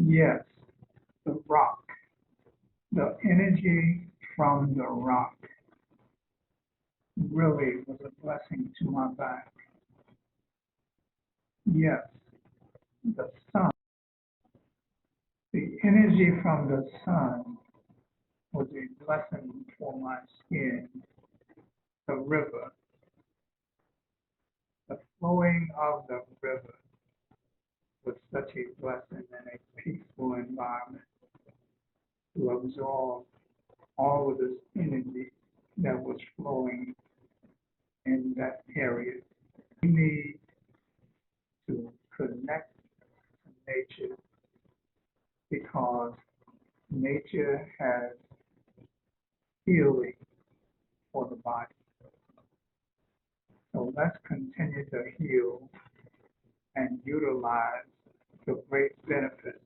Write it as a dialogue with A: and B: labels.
A: Yes, the rock. The energy from the rock really was a blessing to my back. Yes, the sun. The energy from the sun was a blessing for my skin. The river, the flowing of the river was such a blessing and a peaceful environment to absorb all of this energy that was flowing in that area. We need to connect to nature because nature has healing for the body. So let's continue to heal and utilize the great benefits